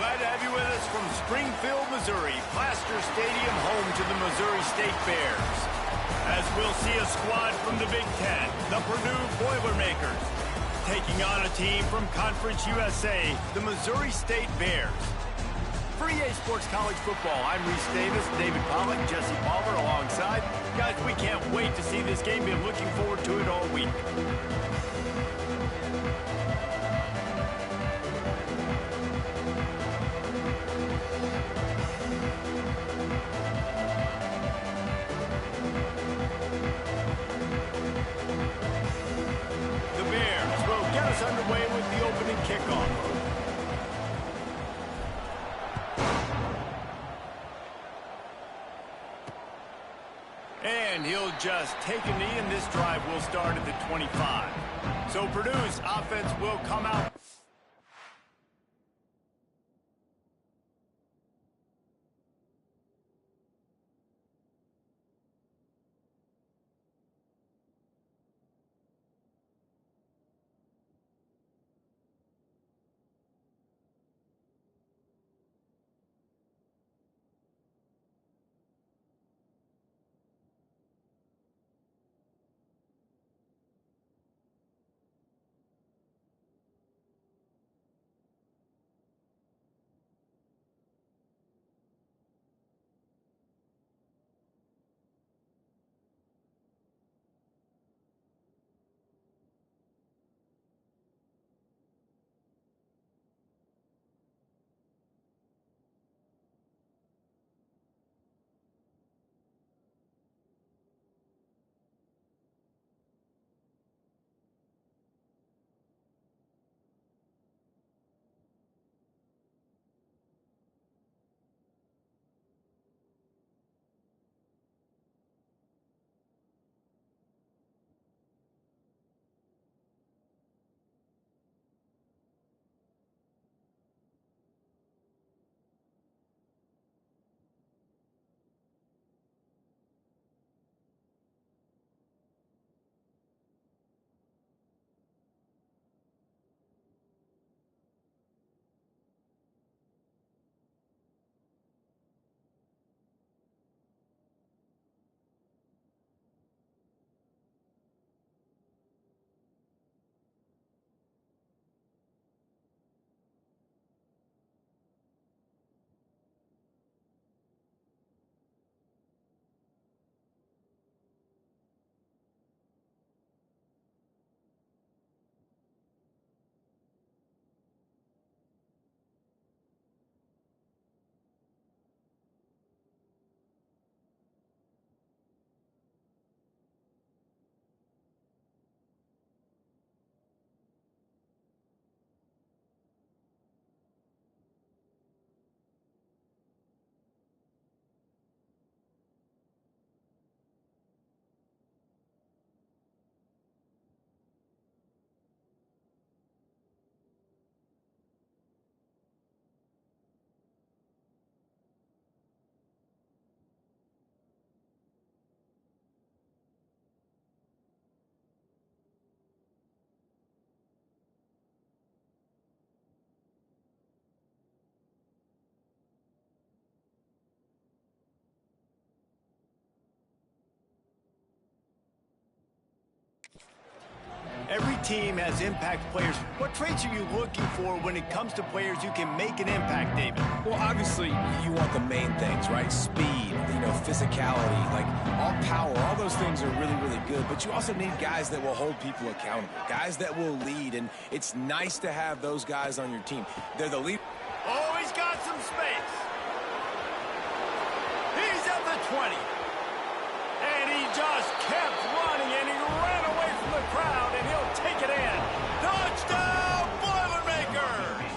Glad to have you with us from Springfield, Missouri, Plaster Stadium, home to the Missouri State Bears. As we'll see a squad from the Big Ten, the Purdue Boilermakers, taking on a team from Conference USA, the Missouri State Bears. For EA Sports College Football, I'm Reese Davis, David Pollack, Jesse Palmer alongside. Guys, we can't wait to see this game. Been looking forward to it all week. The Bears will get us underway with the opening kickoff. And he'll just take a knee, and this drive will start at the 25. So Purdue's offense will come out. Every team has impact players. What traits are you looking for when it comes to players who can make an impact, David? Well, obviously, you want the main things, right? Speed, physicality, like all power, all those things are really, really good. But you also need guys that will hold people accountable, guys that will lead, and it's nice to have those guys on your team. They're the lead. Oh, he's got some space. He's at the 20. And he just kept running, and he ran away from the crowd, and he'll take it in. Touchdown, Boilermakers!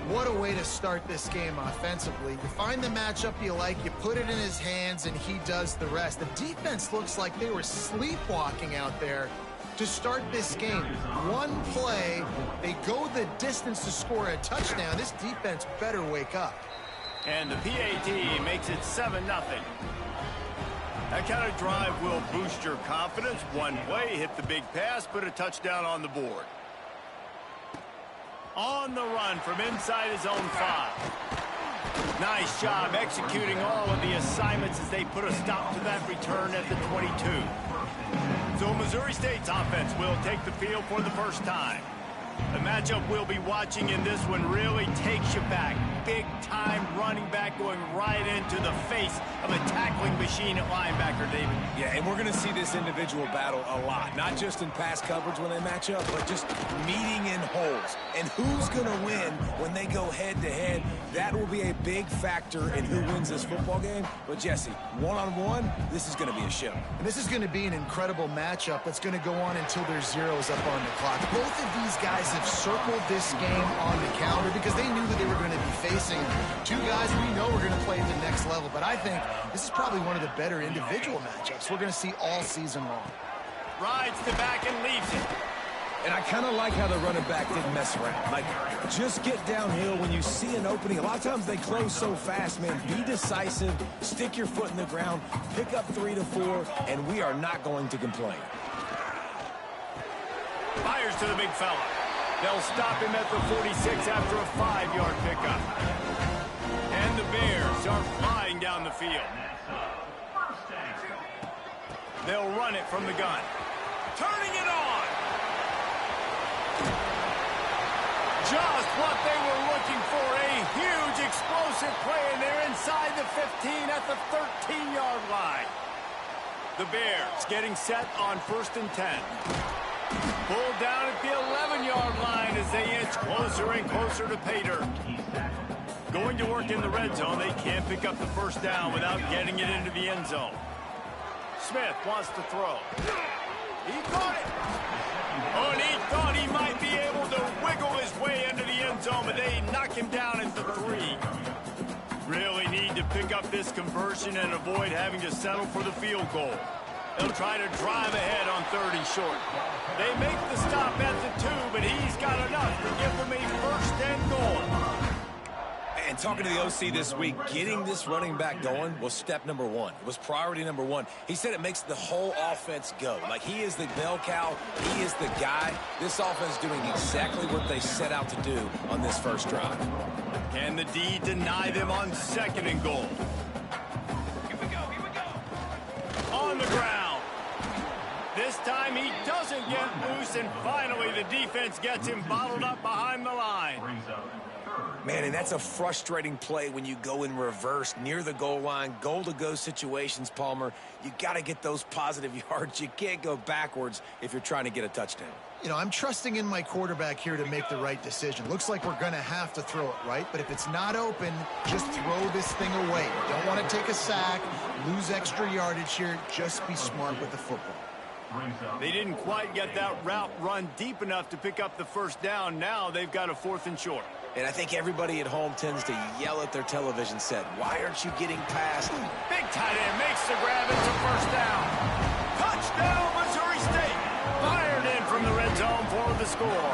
What a way to start this game offensively. You find the matchup you like, you put it in his hands, and he does the rest. The defense looks like they were sleepwalking out there to start this game. One play, they go the distance to score a touchdown. This defense better wake up. And the PAT makes it 7-0. That kind of drive will boost your confidence. One play, hit the big pass, put a touchdown on the board. On the run from inside his own 5. Nice job executing all of the assignments as they put a stop to that return at the 22. So Missouri State's offense will take the field for the first time. The matchup we'll be watching in this one really takes you back. Big-time running back going right into the face of a tackling machine at linebacker, David. Yeah, and we're going to see this individual battle a lot. Not just in pass coverage when they match up, but just meeting in holes. And who's going to win when they go head-to-head? That will be a big factor in who wins this football game. But, Jesse, one-on-one, this is going to be a show. And this is going to be an incredible matchup that's going to go on until there's zeros up on the clock. Both of these guys have circled this game on the calendar because they knew that they were going to be facing two guys we know are going to play at the next level. But I think this is probably one of the better individual matchups we're going to see all season long. Rides the back and leaves it. And I kind of like how the running back didn't mess around. Like, just get downhill when you see an opening. A lot of times they close so fast, man. Be decisive, stick your foot in the ground, pick up 3 to 4, and we are not going to complain. Fires to the big fella. They'll stop him at the 46 after a 5-yard pickup. And the Bears are flying down the field. They'll run it from the gun. Turning it on. Just what they were looking for. A huge explosive play, and they're inside the 15 at the 13-yard line. The Bears getting set on 1st and 10. Pulled down at the 11-yard line as they inch closer and closer to pay dirt. Going to work in the red zone, they can't pick up the first down without getting it into the end zone. Smith wants to throw. He caught it. Oh, and he thought he might be able to wiggle his way into the end zone, but they knock him down at the 3. Really need to pick up this conversion and avoid having to settle for the field goal. They'll try to drive ahead on 3rd and short. They make the stop at the 2, but he's got enough to give them a 1st and goal. And talking to the OC this week, getting this running back going was step number 1. It was priority number 1. He said it makes the whole offense go. Like, he is the bell cow. He is the guy. This offense is doing exactly what they set out to do on this first drive. Can the D deny them on 2nd and goal? Here we go. On the ground. This time he doesn't get loose, and finally the defense gets him bottled up behind the line. Man, and that's a frustrating play when you go in reverse near the goal line, goal-to-go situations, Palmer. You got to get those positive yards. You can't go backwards if you're trying to get a touchdown. You know, I'm trusting in my quarterback here to make the right decision. Looks like we're going to have to throw it, right? But if it's not open, just throw this thing away. You don't want to take a sack, lose extra yardage here. Just be smart with the football. They didn't quite get that route run deep enough to pick up the first down. Now they've got a 4th and short. And I think everybody at home tends to yell at their television set, why aren't you getting past? Big tight end makes the grab. It's a 1st down. Touchdown, Missouri State. Fired in from the red zone for the score.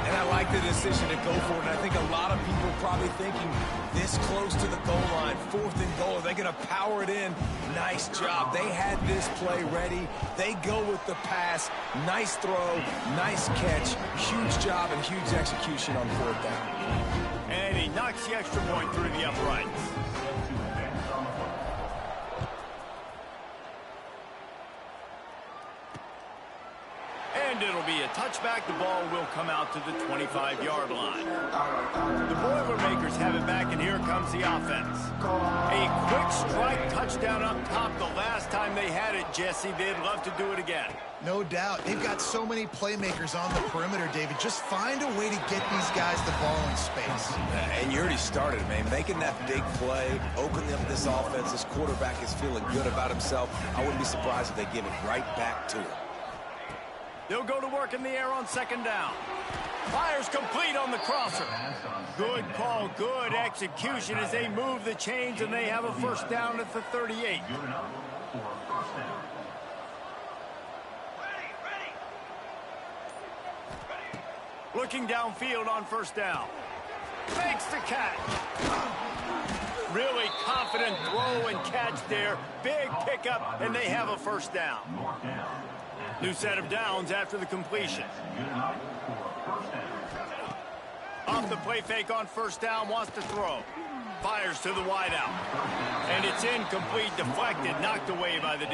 And I like the decision to go for it. And I think a lot of people are probably thinking this close to the goal line, 4th and goal. Are they going to power it in? Nice job. They had this play ready. They go with the pass. Nice throw, nice catch. Huge job and huge execution on 4th down. And he knocks the extra point through the uprights. And it'll be a touchback. The ball will come out to the 25-yard line. The Boilermakers have it back, and here comes the offense. A quick strike touchdown up top. The last time they had it, Jesse, they'd love to do it again. No doubt. They've got so many playmakers on the perimeter, David. Just find a way to get these guys the ball in space. And you already started, man. Making that big play, opening up this offense. This quarterback is feeling good about himself. I wouldn't be surprised if they give it right back to him. They'll go to work in the air on 2nd down. Fires complete on the crosser. Good call, good execution as they move the chains, and they have a 1st down at the 38. Looking downfield on 1st down. Makes the catch. Really confident throw and catch there. Big pickup, and they have a 1st down. New set of downs after the completion. Off the play fake on first down, wants to throw. Fires to the wideout. And it's incomplete, deflected, knocked away by the D.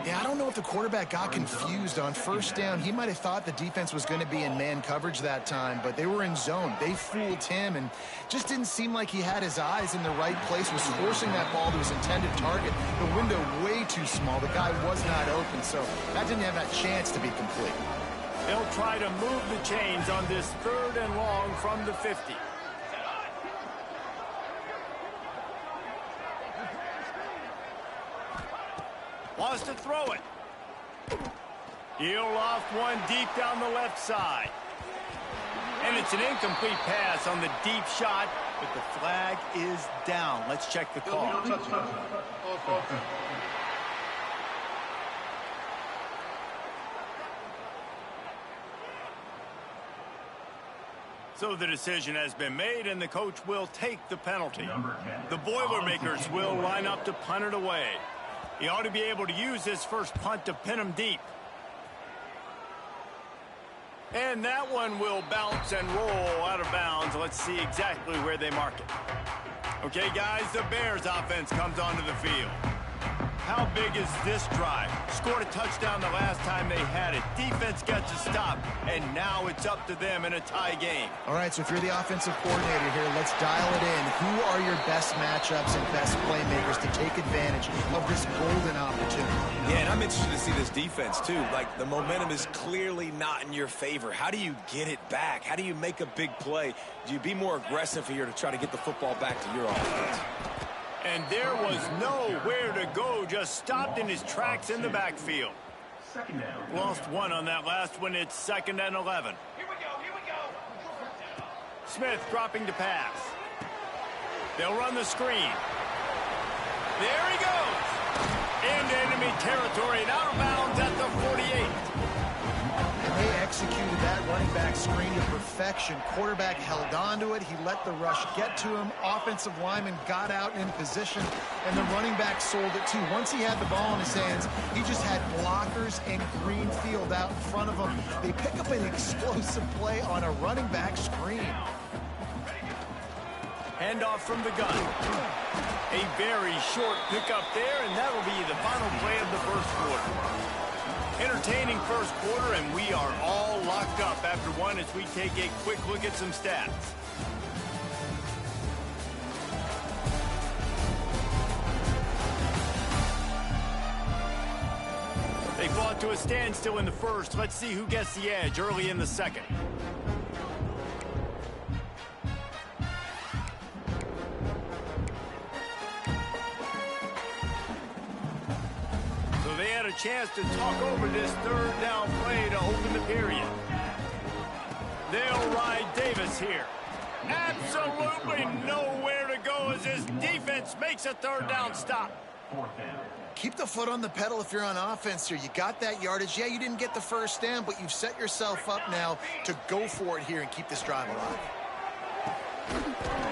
Yeah, I don't know if the quarterback got confused on first down. He might have thought the defense was going to be in man coverage that time, but they were in zone. They fooled him and just didn't seem like he had his eyes in the right place, was forcing that ball to his intended target. The window way too small. The guy was not open, so that didn't have that chance to be complete. They'll try to move the chains on this 3rd and long from the 50. Wants to throw it. He'll loft one deep down the left side. And it's an incomplete pass on the deep shot, but the flag is down. Let's check the call. So the decision has been made, and the coach will take the penalty. The Boilermakers will line up to punt it away. He ought to be able to use his first punt to pin him deep. And that one will bounce and roll out of bounds. Let's see exactly where they mark it. Okay, guys, the Bears offense comes onto the field. How big is this drive? Scored a touchdown the last time they had it. Defense gets a stop, and now it's up to them in a tie game. All right, so if you're the offensive coordinator here, let's dial it in. Who are your best matchups and best playmakers to take advantage of this golden opportunity? Yeah, and I'm interested to see this defense, too. Like, the momentum is clearly not in your favor. How do you get it back? How do you make a big play? Do you be more aggressive here to try to get the football back to your offense? And there was nowhere to go, just stopped in his tracks in the backfield. Lost one on that last one. It's 2nd and 11. Here we go. Smith dropping to pass. They'll run the screen. There he goes. Into enemy territory and out of bounds at the 48. And they executed that running back screen to perfection. Quarterback held on to it. He let the rush get to him. Offensive lineman got out in position, and the running back sold it too. Once he had the ball in his hands, he just had blockers and green field out in front of him. They pick up an explosive play on a running back screen. Handoff from the gun. A very short pickup there, and that'll be the final play of the first quarter. Entertaining first quarter, and we are all locked up after one as we take a quick look at some stats. They fought to a standstill in the first. Let's see who gets the edge early in the second. A chance to talk over this 3rd down play to open the period. They'll ride Davis here. Absolutely nowhere to go as his defense makes a 3rd down stop. Keep the foot on the pedal if you're on offense here. You got that yardage. Yeah, you didn't get the first down, but you've set yourself up now to go for it here and keep this drive alive.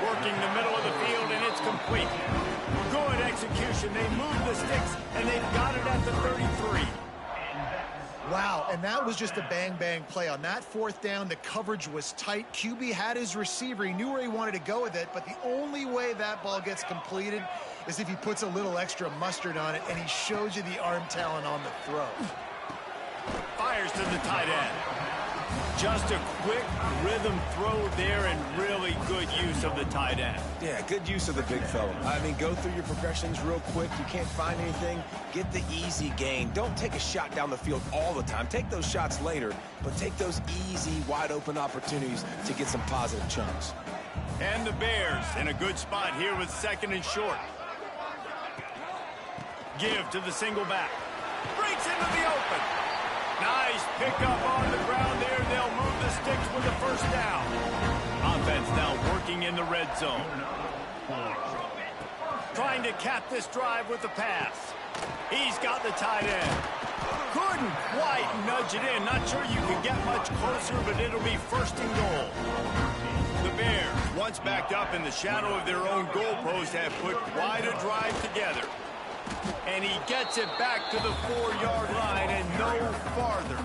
Working the middle of the field, and it's complete. Good execution. They move the sticks, and they've got it at the 33. Wow, and that was just a bang-bang play. On that 4th down, the coverage was tight. QB had his receiver. He knew where he wanted to go with it, but the only way that ball gets completed is if he puts a little extra mustard on it, and he shows you the arm talent on the throw. Fires to the tight end. Just a quick rhythm throw there and really good use of the tight end. Yeah, good use of the big fella. I mean, go through your progressions real quick. You can't find anything. Get the easy gain. Don't take a shot down the field all the time. Take those shots later, but take those easy, wide-open opportunities to get some positive chunks. And the Bears in a good spot here with 2nd and short. Give to the single back. Breaks into the open. Nice pickup on the ground there. They'll move the sticks with the first down. Offense now working in the red zone. Trying to cap this drive with the pass. He's got the tight end. Couldn't quite nudge it in. Not sure you can get much closer, but it'll be 1st and goal. The Bears, once backed up in the shadow of their own goalpost, have put quite a drive together. And he gets it back to the 4-yard line and no farther.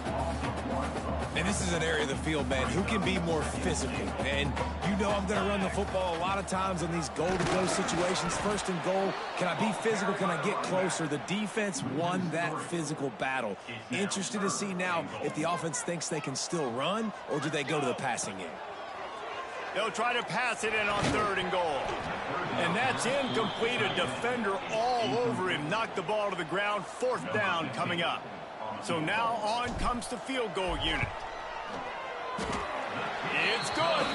And this is an area of the field, man, who can be more physical. And you know I'm going to run the football a lot of times in these goal-to-go situations. First and goal, can I be physical? Can I get closer? The defense won that physical battle. Interested to see now if the offense thinks they can still run, or do they go to the passing game? They'll try to pass it in on 3rd and goal. And that's incomplete. A defender all over him. Knocked the ball to the ground. 4th down coming up. So now on comes the field goal unit. It's good.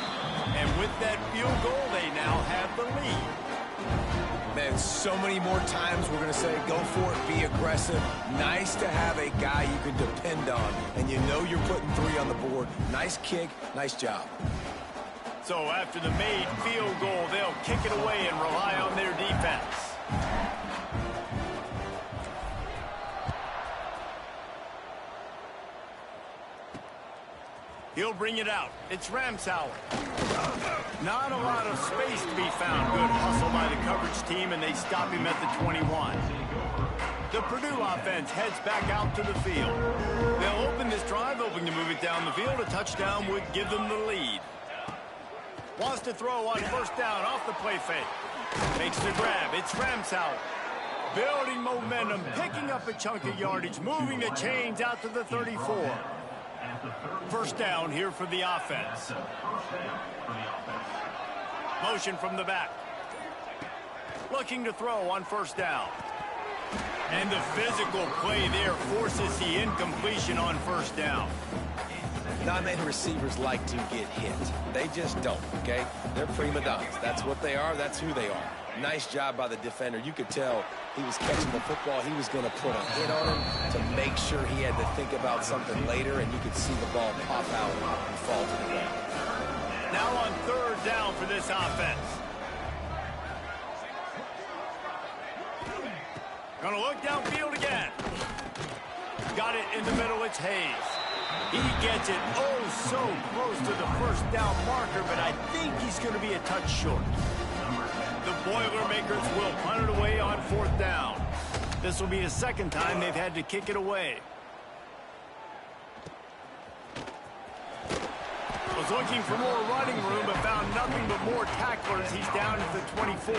And with that field goal, they now have the lead. Man, so many more times we're going to say, go for it, be aggressive. Nice to have a guy you can depend on. And you know you're putting 3 on the board. Nice kick, nice job. So after the made field goal, they'll kick it away and rely on their defense. He'll bring it out. It's Ramsauer. Not a lot of space to be found. Good hustle by the coverage team, and they stop him at the 21. The Purdue offense heads back out to the field. They'll open this drive, hoping to move it down the field. A touchdown would give them the lead. Wants to throw on 1st down off the play fake. Makes the grab. It's Ramsauer. Building momentum, picking up a chunk of yardage, moving the chains out to the 34. 1st down here for the offense. Motion from the back. Looking to throw on 1st down. And the physical play there forces the incompletion on 1st down. Not many receivers like to get hit. They just don't, okay? They're prima donnas. That's what they are. That's who they are. Nice job by the defender. You could tell he was catching the football. He was going to put a hit on him to make sure he had to think about something later, and you could see the ball pop out and fall to the ground. Now on 3rd down for this offense. Going to look downfield again. Got it in the middle. It's Hayes. He gets it so close to the 1st down marker, but I think he's going to be a touch short. The Boilermakers will punt it away on 4th down. This will be the 2nd time they've had to kick it away. Was looking for more running room, but found nothing but more tacklers. He's down at the 24.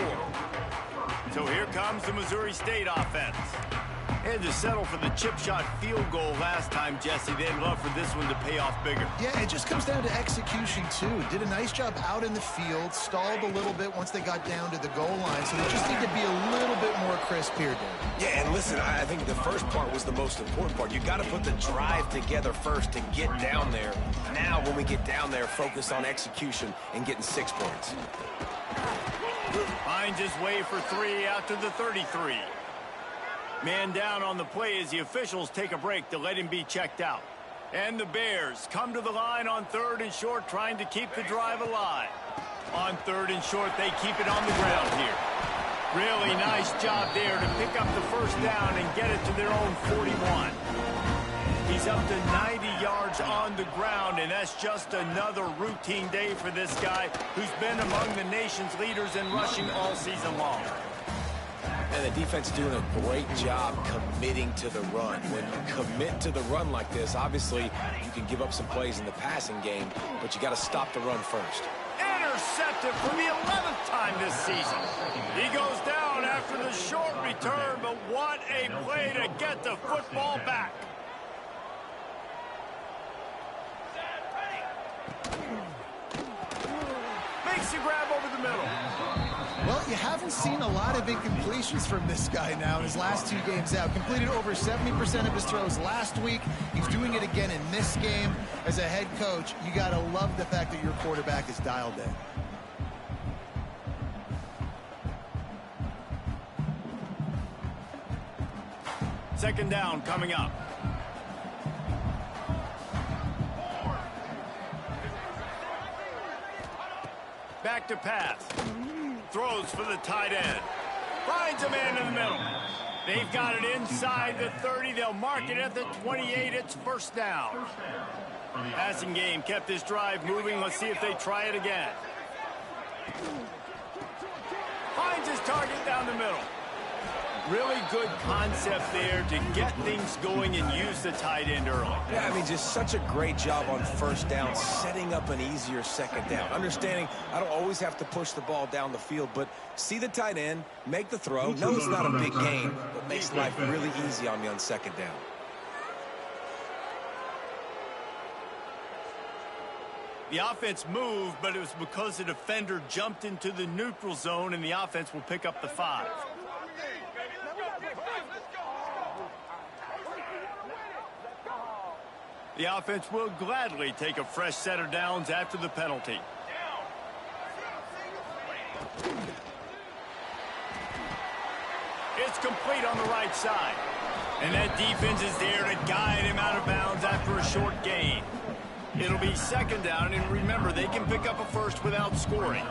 So here comes the Missouri State offense. They had to settle for the chip shot field goal last time, Jesse. They'd love for this one to pay off bigger. Yeah, it just comes down to execution, too. Did a nice job out in the field, stalled a little bit once they got down to the goal line, so they just need to be a little bit more crisp here, Dave. Yeah, and listen, I think the first part was the most important part. You got to put the drive together first to get down there. Now, when we get down there, focus on execution and getting 6 points. Finds his way for 3 out to the 33. Man down on the play as the officials take a break to let him be checked out. And the Bears come to the line on 3rd and short, trying to keep the drive alive. On 3rd and short, they keep it on the ground here. Really nice job there to pick up the 1st down and get it to their own 41. He's up to 90 yards on the ground, and that's just another routine day for this guy who's been among the nation's leaders in rushing all season long. And the defense doing a great job committing to the run. When you commit to the run like this, obviously you can give up some plays in the passing game, but you got to stop the run first. Intercepted for the 11th time this season. He goes down after the short return, but what a play to get the football back. Makes the grab over the middle. Well, you haven't seen a lot of incompletions from this guy now in his last 2 games out. Completed over 70% of his throws last week. He's doing it again in this game. As a head coach, you got to love the fact that your quarterback is dialed in. Second down coming up. Back to pass. Throws for the tight end. Finds a man in the middle. They've got it inside the 30. They'll mark it at the 28. It's 1st down. Passing game kept this drive moving. Let's see if they try it again. Finds his target down the middle. Really good concept there to get things going and use the tight end early. Yeah, I mean, just such a great job on first down, setting up an easier second down. Understanding I don't always have to push the ball down the field, but see the tight end, make the throw. No, it's not a big gain, but makes life really easy on me on second down. The offense moved, but it was because the defender jumped into the neutral zone, and the offense will pick up the 5. The offense will gladly take a fresh set of downs after the penalty. It's complete on the right side. And that defense is there to guide him out of bounds after a short gain. It'll be second down, and remember, they can pick up a first without scoring.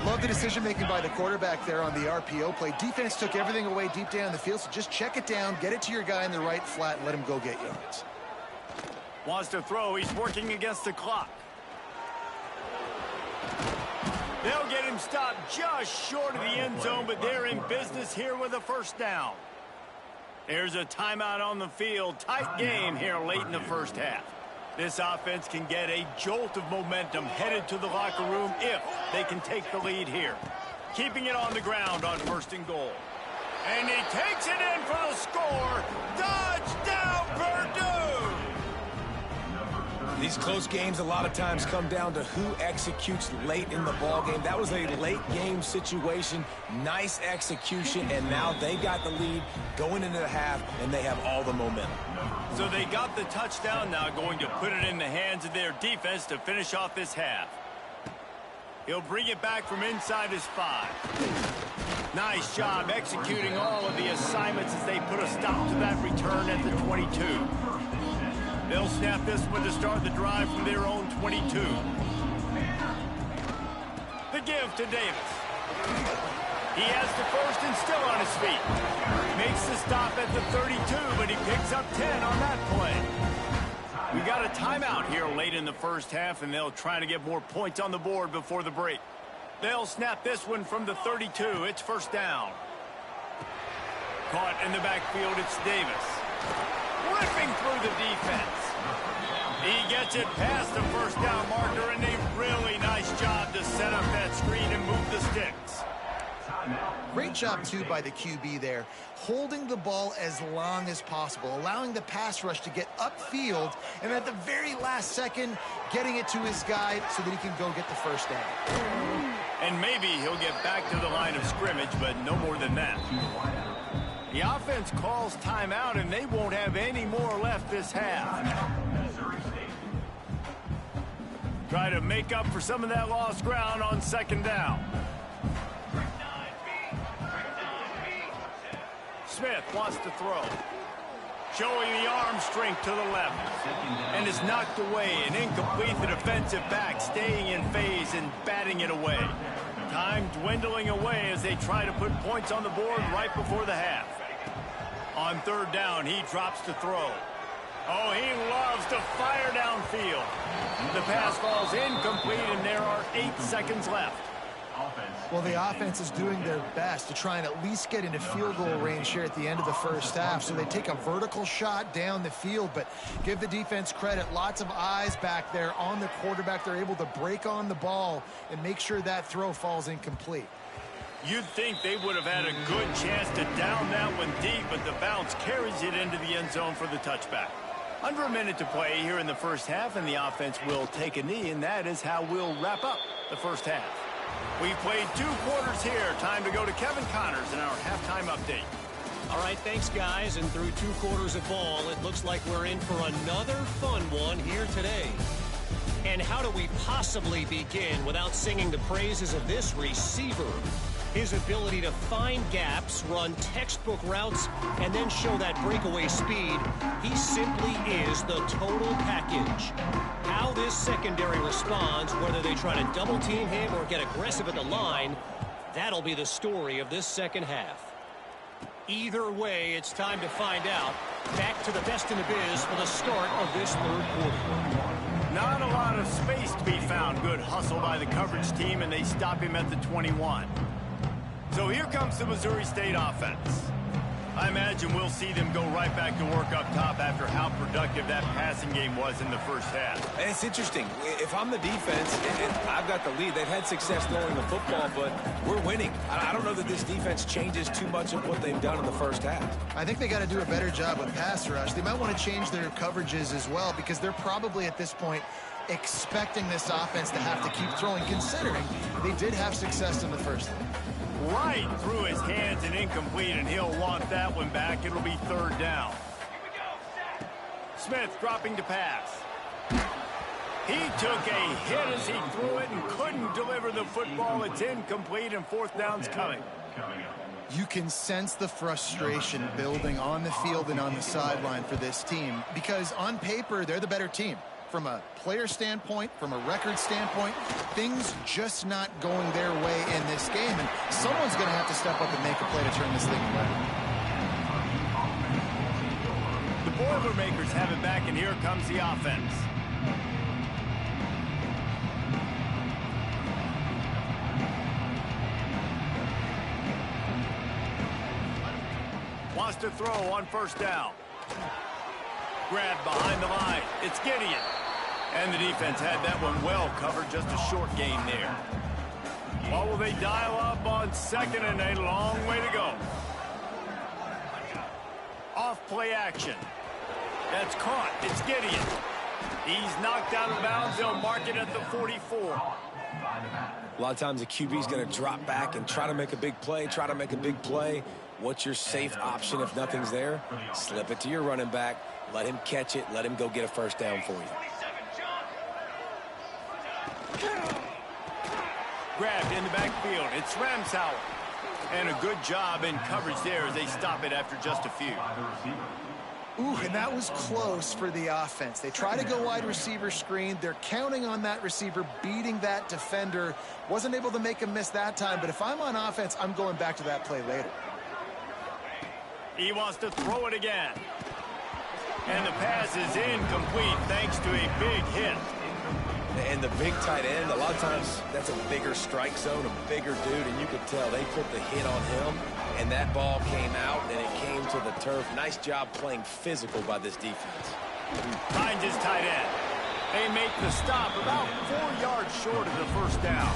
Love the decision-making by the quarterback there on the RPO play. Defense took everything away deep down the field, so just check it down, get it to your guy in the right flat, and let him go get yards. Wants to throw. He's working against the clock. They'll get him stopped just short of the end zone, but they're in business here with a first down. There's a timeout on the field. Tight game here late in the first half. This offense can get a jolt of momentum headed to the locker room if they can take the lead here. Keeping it on the ground on first and goal. And he takes it in for the score. Touchdown, Purdue! These close games a lot of times come down to who executes late in the ball game. That was a late game situation. Nice execution, and now they got the lead going into the half, and they have all the momentum. So they got the touchdown, now going to put it in the hands of their defense to finish off this half. He'll bring it back from inside his 5. Nice job executing all of the assignments as they put a stop to that return at the 22. They'll snap this one to start the drive from their own 22. The give to Davis. He has the first and still on his feet. Makes the stop at the 32, but he picks up 10 on that play. We got a timeout here late in the first half, and they'll try to get more points on the board before the break. They'll snap this one from the 32. It's first down. Caught in the backfield, it's Davis. Ripping through the defense. He gets it past the first down marker, and a really nice job to set up that screen and move the sticks. Great job, too, by the QB there, holding the ball as long as possible, allowing the pass rush to get upfield, and at the very last second, getting it to his guy so that he can go get the first down. And maybe he'll get back to the line of scrimmage, but no more than that. The offense calls timeout, and they won't have any more left this half. Try to make up for some of that lost ground on second down. Smith wants to throw. Showing the arm strength to the left. And is knocked away and incomplete. The defensive back staying in phase and batting it away. Time dwindling away as they try to put points on the board right before the half. On third down, he drops to throw. Oh, he loves to fire downfield. The pass falls incomplete, and there are 8 seconds left. Well, the offense is doing their best to try and at least get into field goal range here at the end of the first half. So they take a vertical shot down the field, but give the defense credit. Lots of eyes back there on the quarterback. They're able to break on the ball and make sure that throw falls incomplete. You'd think they would have had a good chance to down that one deep, but the bounce carries it into the end zone for the touchback. Under a minute to play here in the first half, and the offense will take a knee, and that is how we'll wrap up the first half. We've played 2 quarters here. Time to go to Kevin Connors in our halftime update. All right, thanks, guys. And through 2 quarters of ball, it looks like we're in for another fun one here today. And how do we possibly begin without singing the praises of this receiver? His ability to find gaps, run textbook routes, and then show that breakaway speed. He simply is the total package. How this secondary responds, whether they try to double team him or get aggressive at the line, that'll be the story of this second half. Either way, it's time to find out. Back to the best in the biz for the start of this third quarter. Not a lot of space to be found. Good hustle by the coverage team, and they stop him at the 21. So here comes the Missouri State offense. imagine we'll see them go right back to work up top after how productive that passing game was in the first half. And it's interesting. If I'm the defense and I've got the lead, they've had success throwing the football, but we're winning. I don't know that this defense changes too much of what they've done in the first half. I think they got to do a better job with pass rush. They might want to change their coverages as well, because they're probably at this point expecting this offense to have to keep throwing, considering they did have success in the first half. Right through his hands and incomplete, and he'll want that one back. It'll be third down. Smith dropping to pass. He took a hit as he threw it and couldn't deliver the football. It's incomplete, and fourth down's coming. You can sense the frustration building on the field and on the sideline for this team, because on paper, they're the better team. From a player standpoint, from a record standpoint, things just not going their way in this game, and someone's going to have to step up and make a play to turn this thing around. The Boilermakers have it back, and here comes the offense. Wants to throw on first down. Grabbed behind the line. It's Gideon. And the defense had that one well covered. Just a short gain there. Well, will they dial up on second and a long way to go? Off play action. That's caught. It's Gideon. He's knocked out of bounds. They'll mark it at the 44. A lot of times the QB's going to drop back and try to make a big play, What's your safe option if nothing's there? Slip it to your running back. Let him catch it. Let him go get a first down for you. Grabbed in the backfield. It's Ramsauer. And a good job in coverage there as they stop it after just a few. Ooh, and that was close for the offense. They try to go wide receiver screen. They're counting on that receiver beating that defender. Wasn't able to make him miss that time, but if I'm on offense, I'm going back to that play later. He wants to throw it again. And the pass is incomplete thanks to a big hit. And the big tight end, a lot of times that's a bigger strike zone, a bigger dude, and you could tell they put the hit on him, and that ball came out, and it came to the turf. Nice job playing physical by this defense. Finds his tight end. They make the stop about 4 yards short of the first down.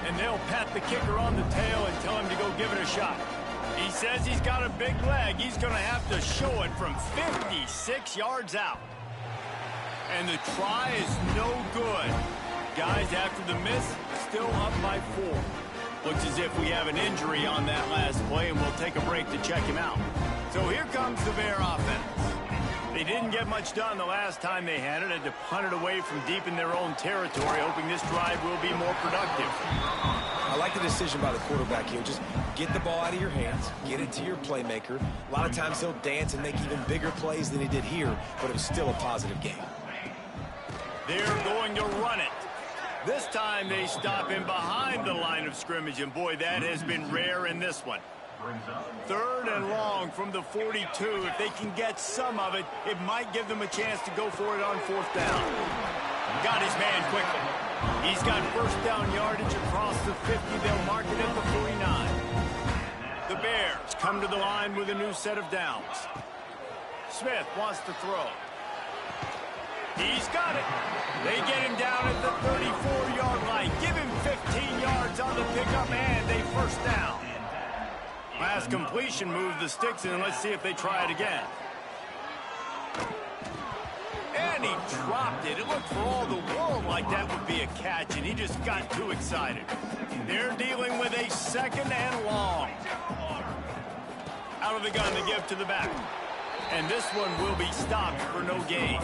And they'll pat the kicker on the tail and tell him to go give it a shot. He says he's got a big leg. He's going to have to show it from 56 yards out. And the try is no good. Guys, after the miss, still up by 4. Looks as if we have an injury on that last play, and we'll take a break to check him out. So here comes the Bear offense. They didn't get much done the last time they had it. Had to punt it away from deep in their own territory, hoping this drive will be more productive. I like the decision by the quarterback here. Just get the ball out of your hands, get it to your playmaker. A lot of times he'll dance and make even bigger plays than he did here, but it was still a positive game. They're going to run it. This time they stop him behind the line of scrimmage, and boy, that has been rare in this one. Third and long from the 42. If they can get some of it, it might give them a chance to go for it on fourth down. Got his man quickly. He's got first down yardage across the 50. They'll mark it at the 49. The Bears come to the line with a new set of downs. Smith wants to throw. He's got it. They get him down at the 34-yard line. Give him 15 yards on the pickup, and a first down. Last completion moved the sticks in, and let's see if they try it again. And he dropped it. It looked for all the world like that would be a catch, and he just got too excited. They're dealing with a second and long. Out of the gun to give to the back. And this one will be stopped for no gain.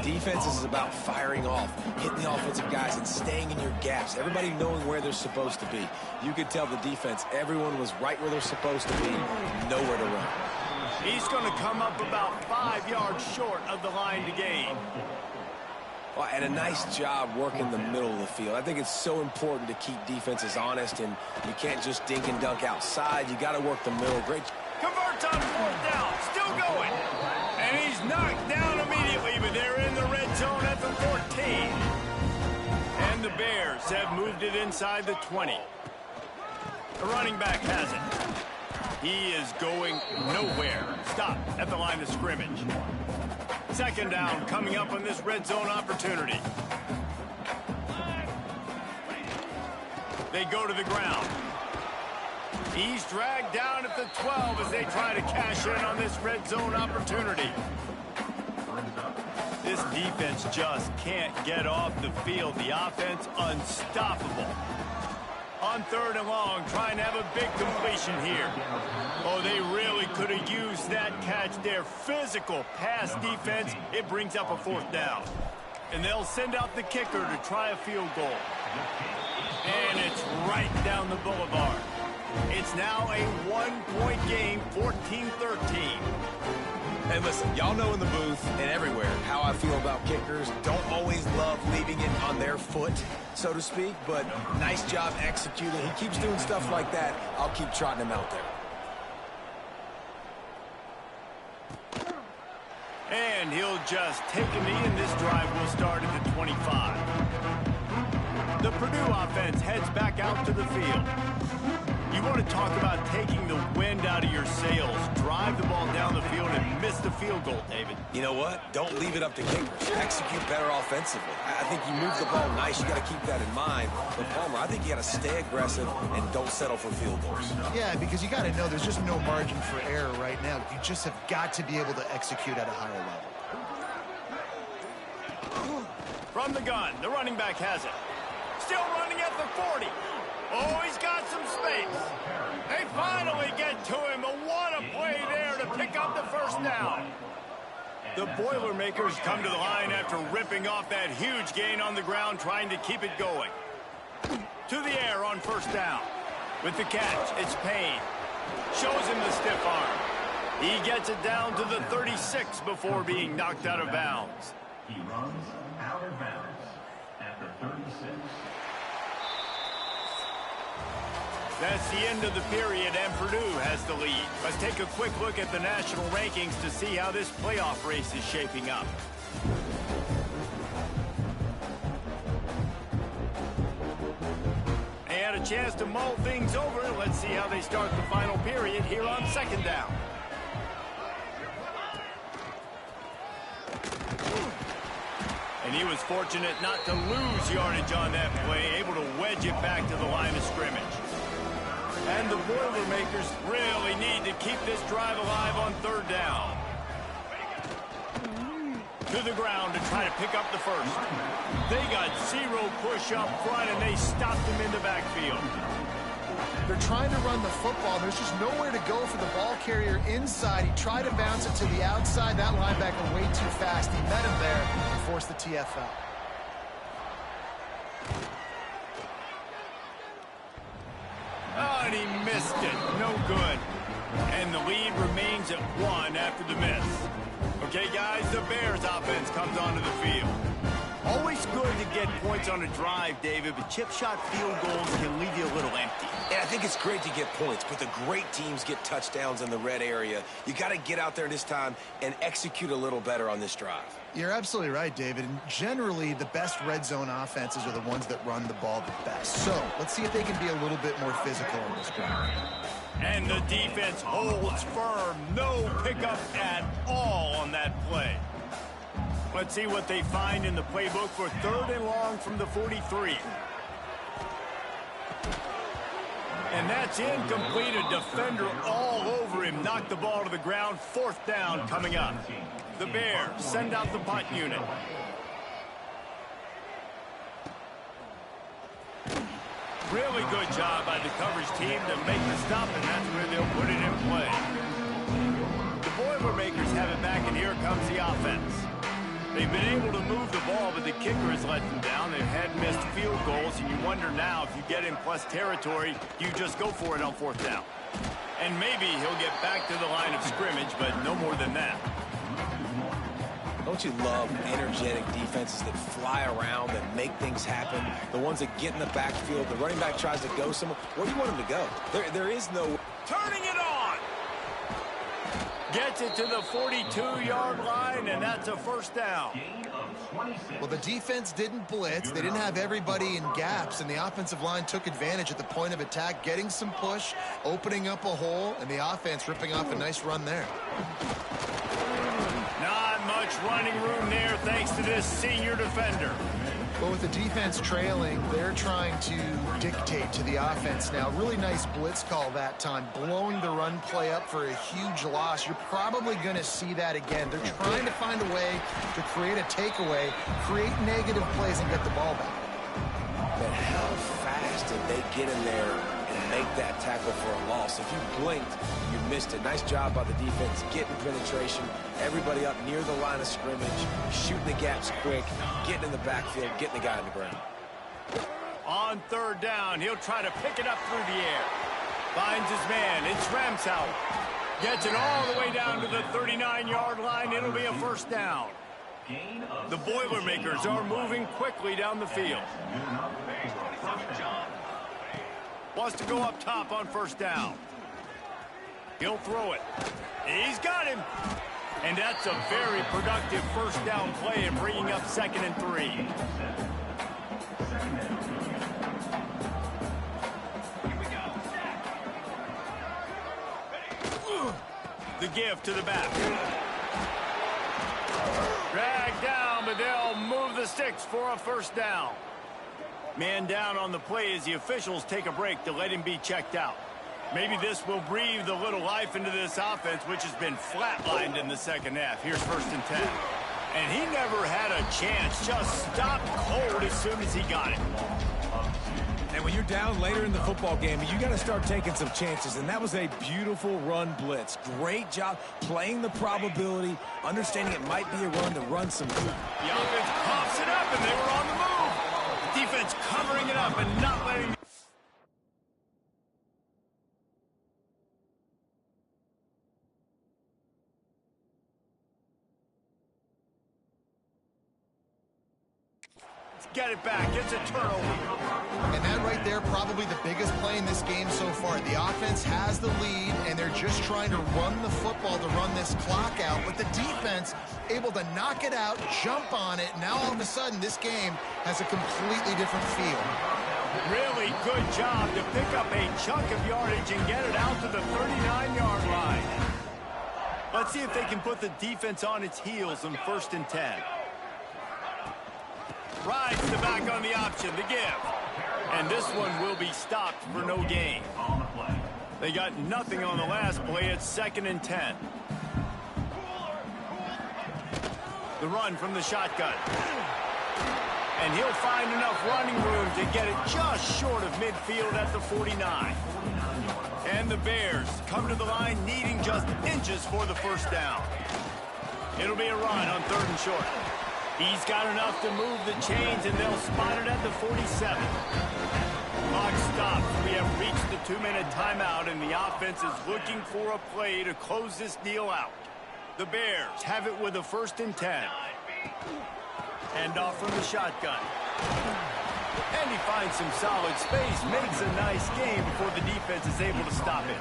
Defense is about firing off, hitting the offensive guys, and staying in your gaps. Everybody knowing where they're supposed to be. You could tell the defense, everyone was right where they're supposed to be, nowhere to run. He's going to come up about 5 yards short of the line to gain. Well, and a nice job working the middle of the field. I think it's so important to keep defenses honest, and you can't just dink and dunk outside. You got to work the middle. Great. Converts on fourth down. Still going. And he's knocked down immediately, but they're in the red zone at the 14. And the Bears have moved it inside the 20. The running back has it. He is going nowhere. Stop at the line of scrimmage. Second down coming up on this red zone opportunity. They go to the ground. He's dragged down at the 12 as they try to cash in on this red zone opportunity. This defense just can't get off the field. The offense unstoppable. On third and long, trying to have a big completion here. Oh, they really could have used that catch there. Physical pass defense. It brings up a fourth down. And they'll send out the kicker to try a field goal. And it's right down the boulevard. It's now a one-point game, 14-13. Hey, listen, y'all know in the booth and everywhere how I feel about kickers. Don't always love leaving it on their foot, so to speak, but nice job executing. He keeps doing stuff like that. I'll keep trotting him out there. And he'll just take a knee, and this drive will start at the 25. The Purdue offense heads back out to the field. You want to talk about taking the wind out of your sails. Drive the ball down the field and miss the field goal, David. You know what? Don't leave it up to kickers. Execute better offensively. I think you move the ball nice. You got to keep that in mind. But, Palmer, I think you got to stay aggressive and don't settle for field goals. Yeah, because you got to know there's just no margin for error right now. You just have got to be able to execute at a higher level. From the gun, the running back has it. Still running at the 40. Oh, he's got some space. They finally get to him, but what a play there to pick up the first down. The Boilermakers come to the line after ripping off that huge gain on the ground, trying to keep it going. To the air on first down. With the catch, it's Payne. Shows him the stiff arm. He gets it down to the 36 before being knocked out of bounds. He runs out of bounds at the 36. That's the end of the period, and Purdue has the lead. Let's take a quick look at the national rankings to see how this playoff race is shaping up. They had a chance to mull things over. Let's see how they start the final period here on second down. And he was fortunate not to lose yardage on that play, able to wedge it back to the line of scrimmage. And the Boilermakers really need to keep this drive alive on third down. To the ground to try to pick up the first. They got zero push up front, and they stopped him in the backfield. They're trying to run the football. There's just nowhere to go for the ball carrier inside. He tried to bounce it to the outside. That linebacker way too fast. He met him there and forced the TFL. Oh, and he missed it. No good. And the lead remains at 1 after the miss. Okay, guys, the Bears offense comes onto the field. Always good to get points on a drive, David, but chip shot field goals can leave you a little empty. And I think it's great to get points, but the great teams get touchdowns in the red area. You got to get out there this time and execute a little better on this drive. You're absolutely right, David. And generally, the best red zone offenses are the ones that run the ball the best. So let's see if they can be a little bit more physical on this drive. And the defense holds firm. No pickup at all on that play. Let's see what they find in the playbook for third and long from the 43. And that's incomplete. A defender all over him. Knocked the ball to the ground. Fourth down coming up. The Bears send out the punt unit. Really good job by the coverage team to make the stop, and that's where they'll put it in play. The Boilermakers have it back, and here comes the offense. They've been able to move the ball, but the kicker has let them down. They've had missed field goals, and you wonder now if you get in plus territory, you just go for it on fourth down. And maybe he'll get back to the line of scrimmage, but no more than that. Don't you love energetic defenses that fly around, that make things happen? The ones that get in the backfield, the running back tries to go somewhere. Where do you want him to go? There is no... Turning it on! Gets it to the 42-yard line, and that's a first down. Gain of 26. Well, the defense didn't blitz. They didn't have everybody in gaps, and the offensive line took advantage at the point of attack, getting some push, opening up a hole, and the offense ripping off a nice run there. Not much running room there thanks to this senior defender. But with the defense trailing, they're trying to dictate to the offense now. Really nice blitz call that time, blowing the run play up for a huge loss. You're probably going to see that again. They're trying to find a way to create a takeaway, create negative plays, and get the ball back. But how fast did they get in there and make that tackle for a loss? If you blinked, you missed it. Nice job by the defense, getting penetration, everybody up near the line of scrimmage, shooting the gaps quick, getting in the backfield, getting the guy on the ground. On third down, he'll try to pick it up through the air. Finds his man. It's Ramsauer. Gets it all the way down to the 39-yard line. It'll be a first down. Gain of The Boilermakers are moving quickly down the field. Wants to go up top on first down. He'll throw it. He's got him. And that's a very productive first down play and bringing up 2nd and 3. The give to the back. Dragged down, but they'll move the sticks for a first down. Man down on the play as the officials take a break to let him be checked out. Maybe this will breathe a little life into this offense, which has been flatlined in the second half. Here's 1st and 10. And he never had a chance, just stopped cold as soon as he got it. And when you're down later in the football game, you got to start taking some chances, and that was a beautiful run blitz. Great job playing the probability, understanding it might be a run to run some good. The offense pops it up, and they were on the move. The defense covering it up and not letting... Get it back. It's a turnover. And that right there, probably the biggest play in this game so far. The offense has the lead, and they're just trying to run the football to run this clock out. But the defense able to knock it out, jump on it. Now all of a sudden, this game has a completely different feel. Really good job to pick up a chunk of yardage and get it out to the 39-yard line. Let's see if they can put the defense on its heels on 1st and 10. Rides the back on the option, the give. And this one will be stopped for no gain. on the play. They got nothing on the last play. It's 2nd and 10. The run from the shotgun. And he'll find enough running room to get it just short of midfield at the 49. And the Bears come to the line needing just inches for the first down. It'll be a run on 3rd and short. He's got enough to move the chains, and they'll spot it at the 47. Clock stops. We have reached the 2-minute timeout, and the offense is looking for a play to close this deal out. The Bears have it with a 1st and 10. And off from the shotgun. And he finds some solid space, makes a nice game before the defense is able to stop it.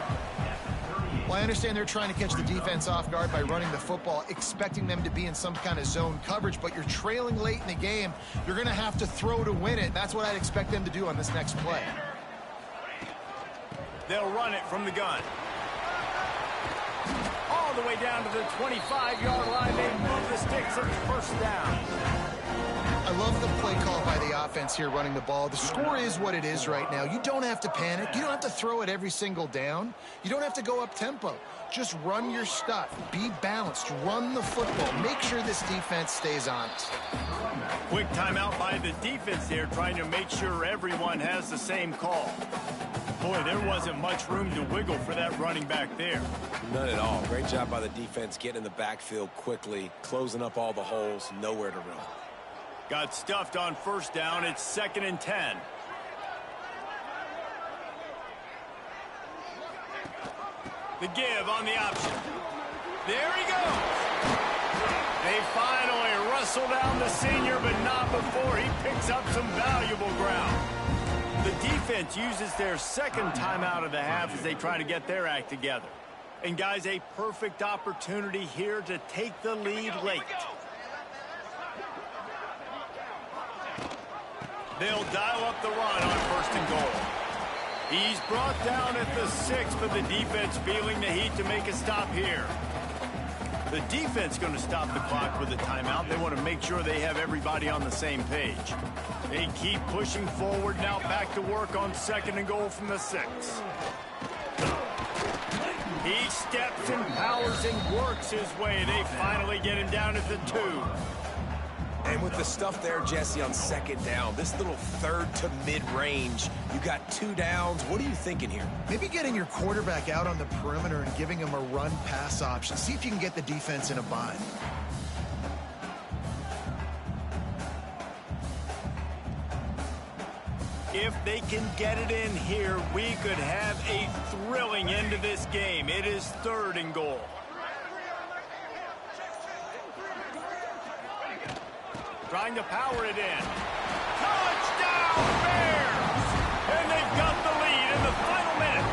Well, I understand they're trying to catch the defense off guard by running the football, expecting them to be in some kind of zone coverage, but you're trailing late in the game. You're going to have to throw to win it. That's what I'd expect them to do on this next play. They'll run it from the gun. All the way down to the 25-yard line. They move the sticks. It's first down. I love the play call by the offense here running the ball. The score is what it is right now. You don't have to panic. You don't have to throw it every single down. You don't have to go up tempo. Just run your stuff. Be balanced. Run the football. Make sure this defense stays honest. Quick timeout by the defense there, trying to make sure everyone has the same call. Boy, there wasn't much room to wiggle for that running back there. None at all. Great job by the defense getting in the backfield quickly, closing up all the holes, nowhere to run. Got stuffed on first down. It's 2nd and 10. The give on the option. There he goes. They finally wrestle down the senior, but not before he picks up some valuable ground. The defense uses their 2nd timeout of the half as they try to get their act together. And guys, a perfect opportunity here to take the lead late. They'll dial up the run on 1st and goal. He's brought down at the 6, but the defense feeling the heat to make a stop here. The defense going to stop the clock with a timeout. They want to make sure they have everybody on the same page. They keep pushing forward now, back to work on 2nd and goal from the 6. He steps and powers and works his way. They finally get him down at the 2. And with the stuff there, Jesse, on 2nd down, this little 3rd to mid-range, you got 2 downs. What are you thinking here? Maybe getting your quarterback out on the perimeter and giving him a run-pass option. See if you can get the defense in a bind. If they can get it in here, we could have a thrilling end to this game. It is 3rd and goal. Trying to power it in. Touchdown, Bears! And they've got the lead in the final minute.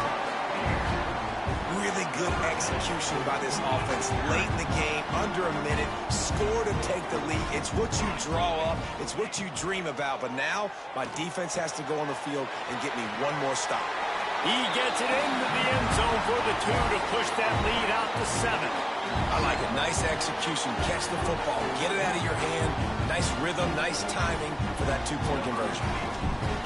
Really good execution by this offense late in the game, under a minute, score to take the lead. It's what you draw up. It's what you dream about. But now my defense has to go on the field and get me one more stop. He gets it into the end zone for the 2 to push that lead out to 7. I like it. Nice execution. Catch the football. Get it out of your hand. Nice rhythm, nice timing for that 2-point conversion.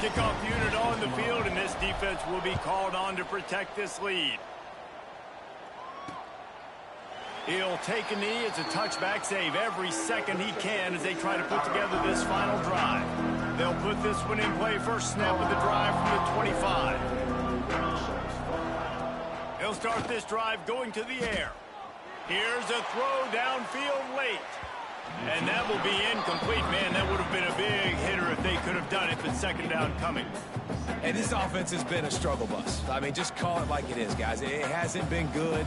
Kickoff unit on the field, and this defense will be called on to protect this lead. He'll take a knee. It's a touchback save every second he can as they try to put together this final drive. They'll put this one in play. First snap of the drive from the 25. He'll start this drive going to the air. Here's a throw downfield late. And that will be incomplete. Man, that would have been a big hitter if they could have done it, but 2nd down coming. And this offense has been a struggle bus. I mean, just call it like it is, guys. It hasn't been good,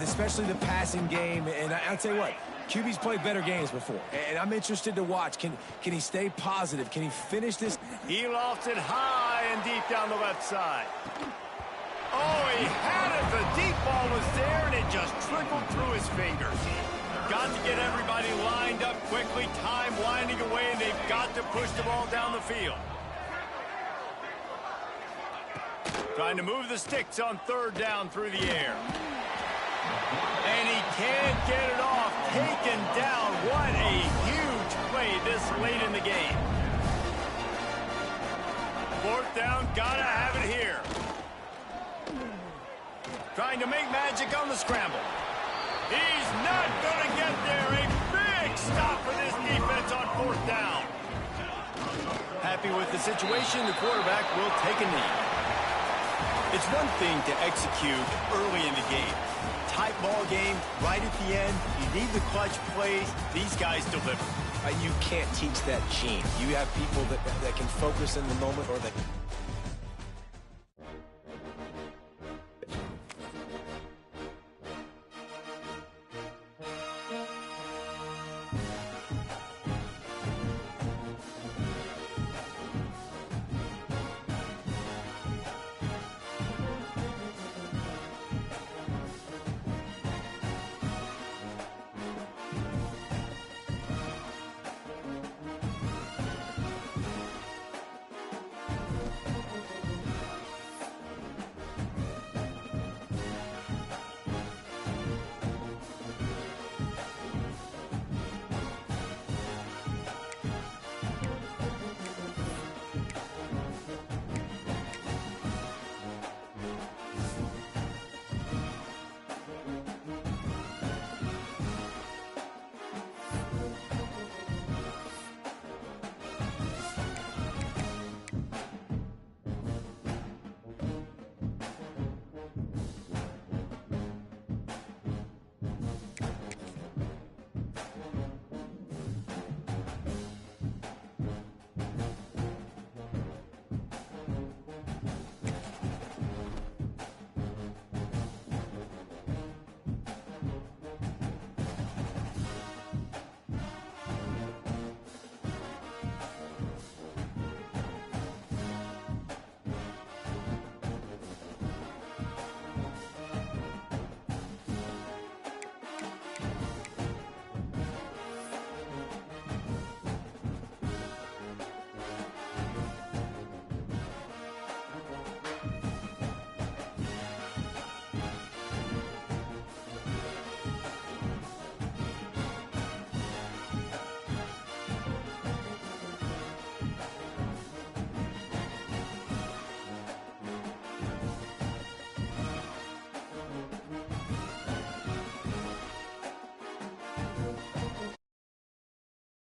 especially the passing game. And I'll tell you what, QB's played better games before. And I'm interested to watch. Can he stay positive? Can he finish this? He lofts it high and deep down the left side. Oh, he had it. The deep ball was there, and it just trickled through his fingers. Got to get everybody lined up quickly. Time winding away, and they've got to push the ball down the field. Trying to move the sticks on 3rd down through the air. And he can't get it off. Taken down. What a huge play this late in the game. 4th down, gotta have it here. Trying to make magic on the scramble. He's not going to get there. A big stop for this defense on 4th down. Happy with the situation, the quarterback will take a knee. It's one thing to execute early in the game. Tight ball game, right at the end. You need the clutch plays. These guys deliver. You can't teach that gene. You have people that can focus in the moment, or that